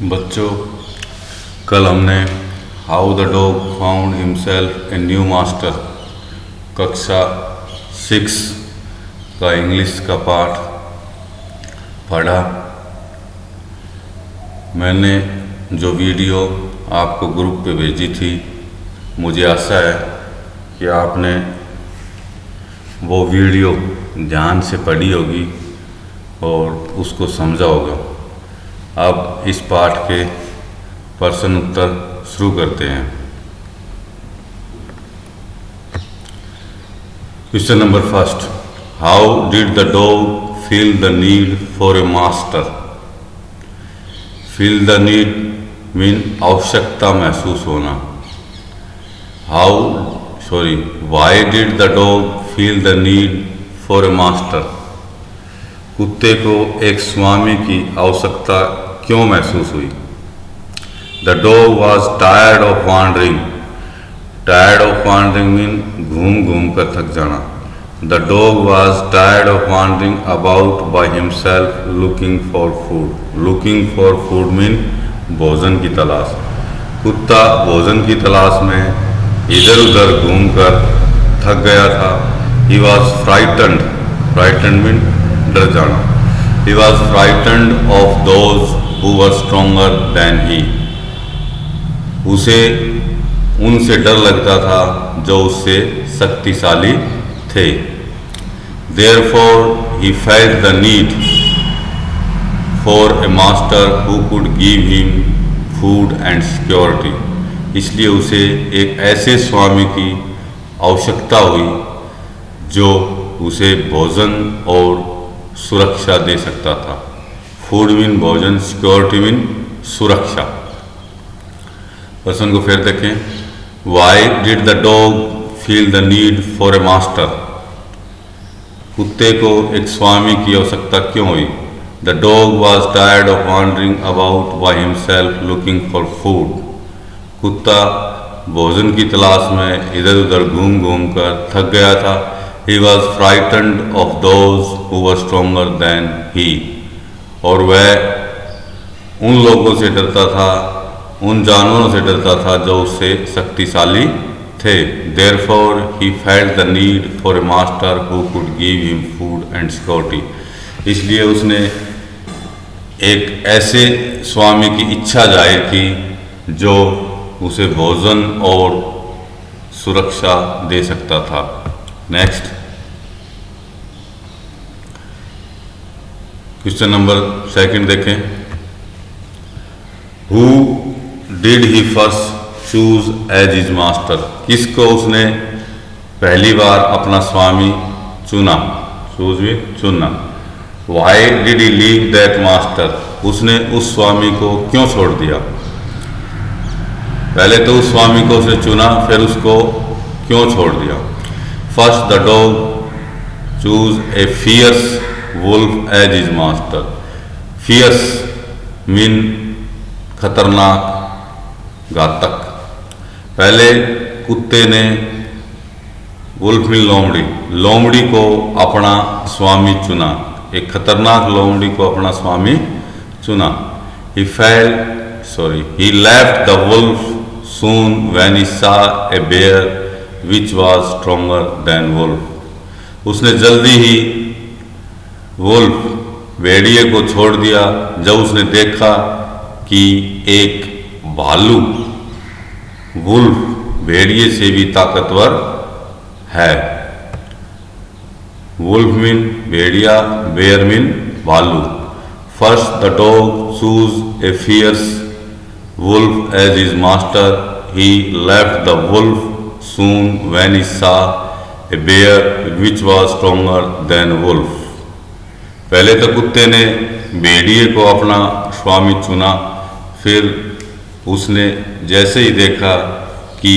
बच्चों, कल हमने how the dog found himself a new master कक्षा 6 का इंग्लिश का पाठ पढ़ा। मैंने जो वीडियो आपको ग्रुप पे भेजी थी, मुझे आशा है कि आपने वो वीडियो ध्यान से पढ़ी होगी और उसको समझा होगा। अब इस पाठ के प्रश्न उत्तर शुरू करते हैं। Question number first, how did the dog feel the need for a master? Feel the need mean आवश्यकता महसूस होना। Why did the dog feel the need for a master? कुत्ते को एक स्वामी की आवश्यकता क्यों महसूस हुई? The dog was tired of wandering. Tired of wandering mean घूम घूम कर थक जाना। The dog was tired of wandering about by himself looking for food. Looking for food mean भोजन की तलाश। कुत्ता भोजन की तलाश में इधर उधर घूम कर थक गया था। He was frightened. Frightened mean डर जाना। He was frightened of those who were stronger than he. उसे उनसे डर लगता था जो उससे शक्तिशाली थे। Therefore he felt the need for a master who could give him food and security. इसलिए उसे एक ऐसे स्वामी की आवश्यकता हुई जो उसे भोजन और सुरक्षा दे सकता था। फूड मीन भोजन, सिक्योरिटी मीन सुरक्षा। प्रश्न को फिर देखें। Why did the dog feel the need for a master? कुत्ते को एक स्वामी की आवश्यकता क्यों हुई? The dog was tired of wandering about by himself looking for food. कुत्ता भोजन की तलाश में इधर उधर घूम घूम कर थक गया था। He was frightened of those who were stronger than he. और वह उन लोगों से डरता था, उन जानवरों से डरता था जो उससे शक्तिशाली थे। Therefore he felt the need for a master who could give him food and security. इसलिए उसने एक ऐसे स्वामी की इच्छा जाहिर की जो उसे भोजन और सुरक्षा दे सकता था। नेक्स्ट, क्वेश्चन नंबर सेकंड देखें। Who did he first choose as his master? किसको उसने पहली बार अपना स्वामी चुना? चूज भी चुनना। Y did he leave that master? उसने उस स्वामी को क्यों छोड़ दिया? पहले तो उस स्वामी को उसने चुना, फिर उसको क्यों छोड़ दिया? First, the dog chose a fierce wolf as his master. Fierce mean खतरनाक, घातक। पहले कुत्ते ने वुल्फ मीन लोमड़ी, लोमड़ी को अपना स्वामी चुना। एक खतरनाक लोमड़ी को अपना स्वामी चुना। He left the wolf soon when he saw a bear which was stronger than wolf. उसने जल्दी ही वुल्फ भेड़िए को छोड़ दिया जब उसने देखा कि एक भालू वुल्फ भेड़िए से भी ताकतवर है। वुल्फ मीन भेड़िया, बेयर मीन भालू। First the dog choose a fierce wolf as his master. He left the wolf soon when he saw a bear which was stronger than wolf. पहले तो कुत्ते ने भेड़िए को अपना स्वामी चुना, फिर उसने जैसे ही देखा कि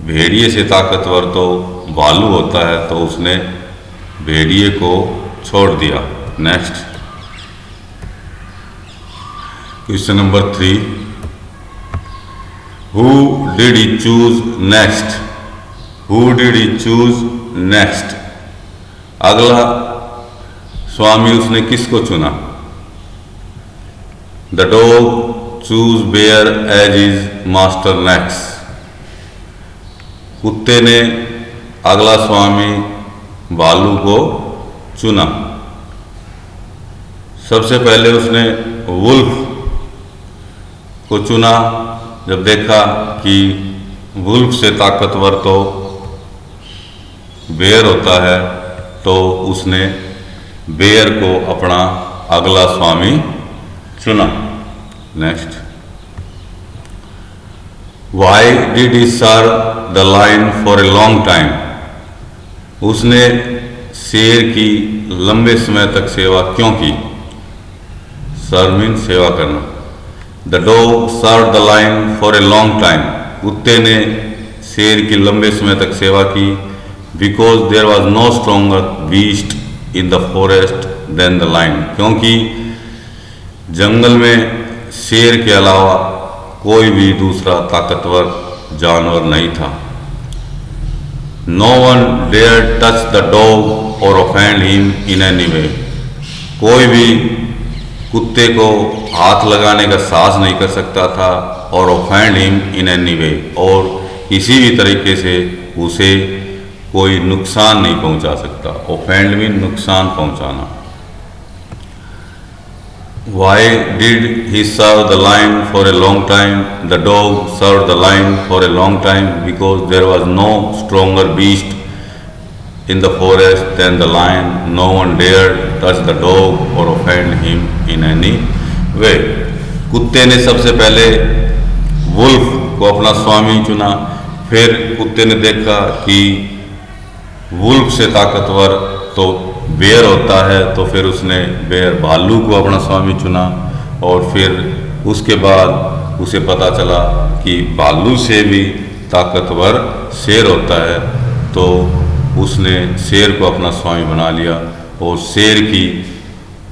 भेड़िए से ताकतवर तो भालू होता है तो उसने भेड़िए को छोड़ दिया। Next, question number 3, Who did he choose next? Who did he choose next? अगला स्वामी उसने किसको चुना? The dog choose bear as his master next. कुत्ते ने अगला स्वामी भालू को चुना। सबसे पहले उसने वुल्फ को चुना। जब देखा कि वुल्फ से ताकतवर तो बेयर होता है, तो उसने बेयर को अपना अगला स्वामी चुना। Next, why did he serve the lion for a long time. उसने शेर की लंबे समय तक सेवा क्यों की? सर्व मीन्स सेवा करना। The dog serve the lion for a long time. कुत्ते ने शेर की लंबे समय तक सेवा की। Because there was no stronger beast in the forest than the lion. क्योंकि जंगल में शेर के अलावा कोई भी दूसरा ताकतवर जानवर नहीं था। No one dare touch the dog or offend him in any way. कोई भी कुत्ते को हाथ लगाने का साहस नहीं कर सकता था, और offend him in any way, और किसी भी तरीके से उसे कोई नुकसान नहीं पहुंचा सकता। ऑफेंड मीन नुकसान पहुंचाना। Why did he serve the lion for a long time? The dog served the lion for a long time because there was no stronger beast in the forest than the lion. No one dared touch the dog or offend him in any way. कुत्ते ने सबसे पहले wolf को अपना स्वामी चुना। फिर कुत्ते ने देखा कि वुल्फ से ताकतवर तो बेयर होता है, तो फिर उसने बेयर भालू को अपना स्वामी चुना। और फिर उसके बाद उसे पता चला कि भालू से भी ताकतवर शेर होता है, तो उसने शेर को अपना स्वामी बना लिया और शेर की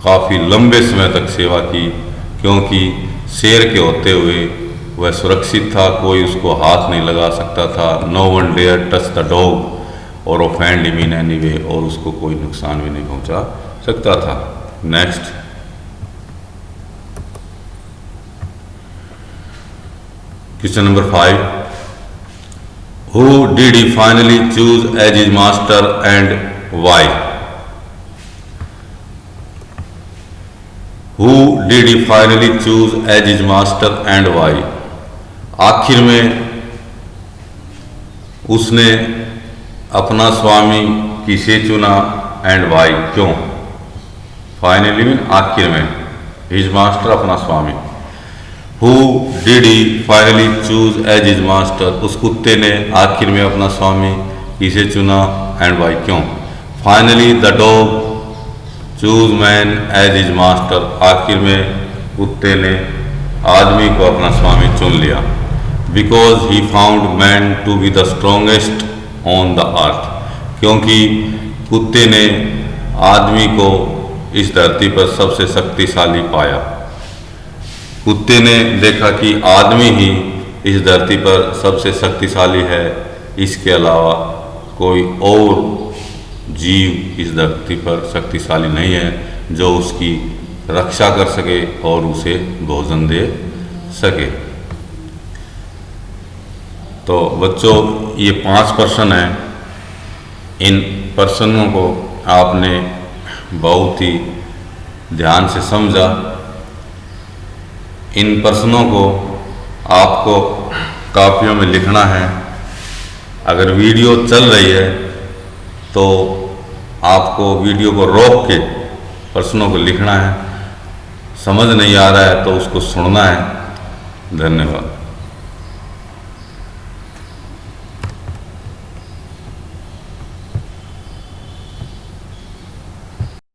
काफ़ी लंबे समय तक सेवा की। क्योंकि शेर के होते हुए वह सुरक्षित था, कोई उसको हाथ नहीं लगा सकता था। No one dare touch the dog or offend him in any way, और उसको कोई नुकसान भी नहीं पहुंचा सकता था। Next, question number 5। Who did he finally choose as his master and why? Who did he finally choose as his master and why? आखिर में उसने अपना स्वामी किसे चुना एंड वाई, क्यों? फाइनली मीन आखिर में, हिज मास्टर अपना स्वामी। Who did he finally choose as his master? उस कुत्ते ने आखिर में अपना स्वामी किसे चुना एंड वाई, क्यों? Finally the dog choose man as his master. आखिर में कुत्ते ने आदमी को अपना स्वामी चुन लिया। Because he found man to be the strongest on the earth. क्योंकि कुत्ते ने आदमी को इस धरती पर सबसे शक्तिशाली पाया। कुत्ते ने देखा कि आदमी ही इस धरती पर सबसे शक्तिशाली है, इसके अलावा कोई और जीव इस धरती पर शक्तिशाली नहीं है जो उसकी रक्षा कर सके और उसे भोजन दे सके। तो बच्चों, ये 5 प्रश्न हैं। इन प्रश्नों को आपने बहुत ही ध्यान से समझा। इन प्रश्नों को आपको कॉपियों में लिखना है। अगर वीडियो चल रही है तो आपको वीडियो को रोक के प्रश्नों को लिखना है। समझ नहीं आ रहा है तो उसको सुनना है। धन्यवाद।